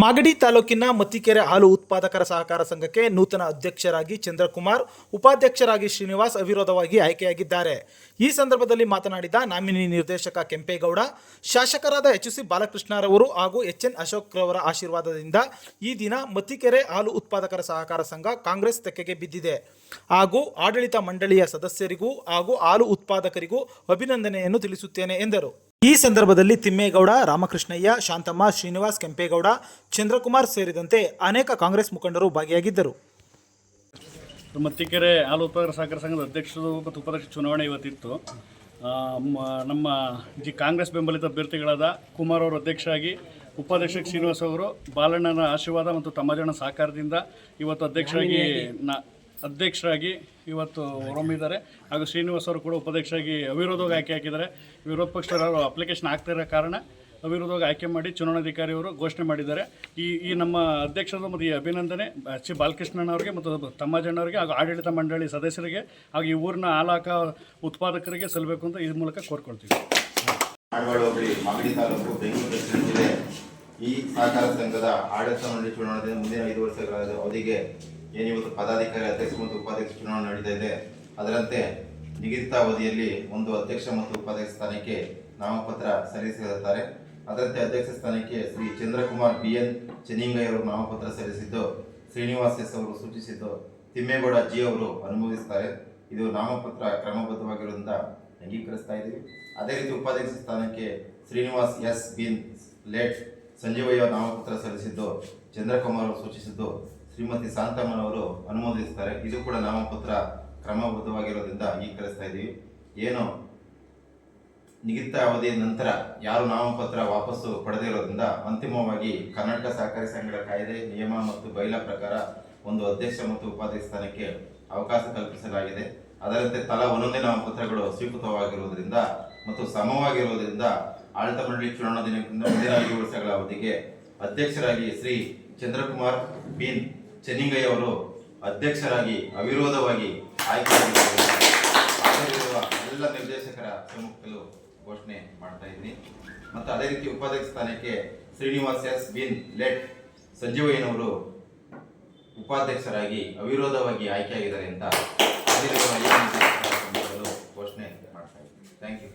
ಮಾಗಡಿ ತಾಲೂಕಿನ ಮತ್ತಿಕೆರೆ ಹಾಲು ಉತ್ಪಾದಕರ ಸಹಕಾರ ಸಂಘಕ್ಕೆ ನೂತನ ಅಧ್ಯಕ್ಷರಾಗಿ ಚಂದ್ರಕುಮಾರ್, ಉಪಾಧ್ಯಕ್ಷರಾಗಿ ಶ್ರೀನಿವಾಸ್ ಅವಿರೋಧವಾಗಿ ಆಯ್ಕೆಯಾಗಿದ್ದಾರೆ. ಈ ಸಂದರ್ಭದಲ್ಲಿ ಮಾತನಾಡಿದ ನಾಮಿನಿ ನಿರ್ದೇಶಕ ಕೆಂಪೇಗೌಡ, ಶಾಸಕರಾದ ಎಚ್.ಸಿ. ಬಾಲಕೃಷ್ಣರವರು ಹಾಗೂ ಎಚ್.ಎನ್. ಅಶೋಕ್ ರವರ ಆಶೀರ್ವಾದದಿಂದ ಈ ದಿನ ಮತ್ತಿಕೆರೆ ಹಾಲು ಉತ್ಪಾದಕರ ಸಹಕಾರ ಸಂಘ ಕಾಂಗ್ರೆಸ್ ತೆಕ್ಕೆಗೆ ಬಿದ್ದಿದೆ ಹಾಗೂ ಆಡಳಿತ ಮಂಡಳಿಯ ಸದಸ್ಯರಿಗೂ ಹಾಗೂ ಹಾಲು ಉತ್ಪಾದಕರಿಗೂ ಅಭಿನಂದನೆಯನ್ನು ತಿಳಿಸುತ್ತೇನೆ ಎಂದರು. ಈ ಸಂದರ್ಭದಲ್ಲಿ ತಿಮ್ಮೇಗೌಡ, ರಾಮಕೃಷ್ಣಯ್ಯ, ಶಾಂತಮ್ಮ, ಶ್ರೀನಿವಾಸ್, ಕೆಂಪೇಗೌಡ, ಚಂದ್ರಕುಮಾರ್ ಸೇರಿದಂತೆ ಅನೇಕ ಕಾಂಗ್ರೆಸ್ ಮುಖಂಡರು ಭಾಗಿಯಾಗಿದ್ದರು. ಮತ್ತಿಕೆರೆ ಹಾಲು ಉತ್ಪಾದಕರ ಸಹಕಾರ ಸಂಘದ ಅಧ್ಯಕ್ಷರು ಮತ್ತು ಉಪಾಧ್ಯಕ್ಷ ಚುನಾವಣೆ ಇವತ್ತಿತ್ತು. ನಮ್ಮ ಕಾಂಗ್ರೆಸ್ ಬೆಂಬಲಿತ ಅಭ್ಯರ್ಥಿಗಳಾದ ಕುಮಾರ್ ಅವರು ಅಧ್ಯಕ್ಷರಾಗಿ, ಉಪಾಧ್ಯಕ್ಷ ಶ್ರೀನಿವಾಸ್ ಅವರು ಬಾಲಣ್ಣನ ಆಶೀರ್ವಾದ ಮತ್ತು ತಮ್ಮಜನ ಸಹಕಾರದಿಂದ ಇವತ್ತು ಅಧ್ಯಕ್ಷರಾಗಿ ಇವತ್ತು ಹೊರಹೊಮ್ಮಿದ್ದಾರೆ. ಹಾಗೂ ಶ್ರೀನಿವಾಸ್ ಅವರು ಕೂಡ ಉಪಾಧ್ಯಕ್ಷರಾಗಿ ಅವಿರೋಧವಾಗಿ ಆಯ್ಕೆ ಹಾಕಿದ್ದಾರೆ. ವಿರೋಧ ಪಕ್ಷದವರು ಅಪ್ಲಿಕೇಶನ್ ಆಗ್ತಿರೋ ಕಾರಣ ಅವಿರೋಧವಾಗಿ ಆಯ್ಕೆ ಮಾಡಿ ಚುನಾವಣಾಧಿಕಾರಿಯವರು ಘೋಷಣೆ ಮಾಡಿದ್ದಾರೆ. ಈ ನಮ್ಮ ಅಧ್ಯಕ್ಷರು ಮತ್ತು ಈ ಅಭಿನಂದನೆ ಎಚ್. ಬಾಲಕೃಷ್ಣನವರಿಗೆ ಮತ್ತು ತಮ್ಮಜಣ್ಣವರಿಗೆ ಹಾಗೂ ಆಡಳಿತ ಮಂಡಳಿ ಸದಸ್ಯರಿಗೆ ಹಾಗೂ ಈ ಊರಿನ ಹಾಲಾಕ ಉತ್ಪಾದಕರಿಗೆ ಸಲ್ಲಬೇಕು ಅಂತ ಈ ಮೂಲಕ ಕೋರ್ಕೊಳ್ತೀವಿ. ಮಾಗಡಿ ತಾಲೂಕು ಬೆಂಗಳೂರು ಜಿಲ್ಲೆ ಈ ಸಹಕಾರ ಸಂಘದ ಆಡಳಿತ ಮಂಡಳಿ ಚುನಾವಣೆ ಮುಂದಿನ 5 ವರ್ಷಗಳ ಅವಧಿಗೆ ಏನಿವತ್ತು ಪದಾಧಿಕಾರಿ, ಅಧ್ಯಕ್ಷ ಮತ್ತು ಉಪಾಧ್ಯಕ್ಷ ಚುನಾವಣೆ ನಡೀತಾ ಇದೆ. ಅದರಂತೆ ನಿಗದಿತ ಅವಧಿಯಲ್ಲಿ ಒಂದು ಅಧ್ಯಕ್ಷ ಮತ್ತು ಉಪಾಧ್ಯಕ್ಷ ಸ್ಥಾನಕ್ಕೆ ನಾಮಪತ್ರ ಸಲ್ಲಿಸಿರುತ್ತಾರೆ. ಅದರಂತೆ ಅಧ್ಯಕ್ಷ ಸ್ಥಾನಕ್ಕೆ ಶ್ರೀ ಚಂದ್ರಕುಮಾರ್ BN ಚೆನ್ನಿಂಗಯ್ಯ ಅವರು ನಾಮಪತ್ರ ಸಲ್ಲಿಸಿದ್ದು, ಶ್ರೀನಿವಾಸ್ S ಅವರು ಸೂಚಿಸಿದ್ದು, ತಿಮ್ಮೇಗೌಡ G ಅವರು ಅನುಮೋದಿಸುತ್ತಾರೆ. ಇದು ನಾಮಪತ್ರ ಕ್ರಮಬದ್ಧವಾಗಿರುವುದರಿಂದ ಅಂಗೀಕರಿಸ್ತಾ ಇದ್ದೀವಿ. ಅದೇ ರೀತಿ ಉಪಾಧ್ಯಕ್ಷ ಸ್ಥಾನಕ್ಕೆ ಶ್ರೀನಿವಾಸ್ S ಬಿನ್ ಲೇಟ್ ಸಂಜೀವಯ್ಯ ನಾಮಪತ್ರ ಸಲ್ಲಿಸಿದ್ದು, ಚಂದ್ರಕುಮಾರ್ ಅವರು ಸೂಚಿಸಿದ್ದು, ಶ್ರೀಮತಿ ಶಾಂತಮ್ಮನವರು ಅನುಮೋದಿಸುತ್ತಾರೆ. ಇದು ಕೂಡ ನಾಮಪತ್ರ ಕ್ರಮಬದ್ಧವಾಗಿರೋದ್ರಿಂದ ಅಂಗೀಕರಿಸ್ತಾ ಇದ್ದೀವಿ. ಏನು ನಿಗದಿತ ಅವಧಿಯ ನಂತರ ಯಾರು ನಾಮಪತ್ರ ವಾಪಸ್ಸು ಪಡೆದಿರೋದ್ರಿಂದ ಅಂತಿಮವಾಗಿ ಕರ್ನಾಟಕ ಸಹಕಾರಿ ಸಂಘಗಳ ಕಾಯ್ದೆ, ನಿಯಮ ಮತ್ತು ಬೈಲಾ ಪ್ರಕಾರ ಒಂದು ಅಧ್ಯಕ್ಷ ಮತ್ತು ಉಪಾಧ್ಯಕ್ಷ ಸ್ಥಾನಕ್ಕೆ ಅವಕಾಶ ಕಲ್ಪಿಸಲಾಗಿದೆ. ಅದರಂತೆ ತಲಾ ಒಂದೊಂದೇ ನಾಮಪತ್ರಗಳು ಸ್ವೀಕೃತವಾಗಿರುವುದರಿಂದ ಮತ್ತು ಸಮವಾಗಿರುವುದರಿಂದ ಆಡಳಿತ ಮಂಡಳಿ ಚುನಾವಣಾ ದಿನದಿಂದ ಮುಂದಿನ 5 ವರ್ಷಗಳ ಅವಧಿಗೆ ಅಧ್ಯಕ್ಷರಾಗಿ ಶ್ರೀ ಚಂದ್ರಕುಮಾರ್ BN ಚೆನ್ನಿಂಗಯ್ಯ ಅವರು ಅಧ್ಯಕ್ಷರಾಗಿ ಅವಿರೋಧವಾಗಿ ಆಯ್ಕೆಯಾಗಿರುವ ಎಲ್ಲ ನಿರ್ದೇಶಕರ ಸಮ್ಮುಖದಲ್ಲೂ ಘೋಷಣೆ ಮಾಡ್ತಾ ಇದ್ದೀನಿ. ಮತ್ತು ಅದೇ ರೀತಿ ಉಪಾಧ್ಯಕ್ಷ ಸ್ಥಾನಕ್ಕೆ ಶ್ರೀನಿವಾಸ್ S ಬಿನ್ ಲೇಟ್ ಸಂಜೀವಯ್ಯನವರು ಉಪಾಧ್ಯಕ್ಷರಾಗಿ ಅವಿರೋಧವಾಗಿ ಆಯ್ಕೆಯಾಗಿದ್ದಾರೆ ಅಂತ ಘೋಷಣೆ ಮಾಡ್ತಾ ಇದ್ದೀನಿ. Thank you.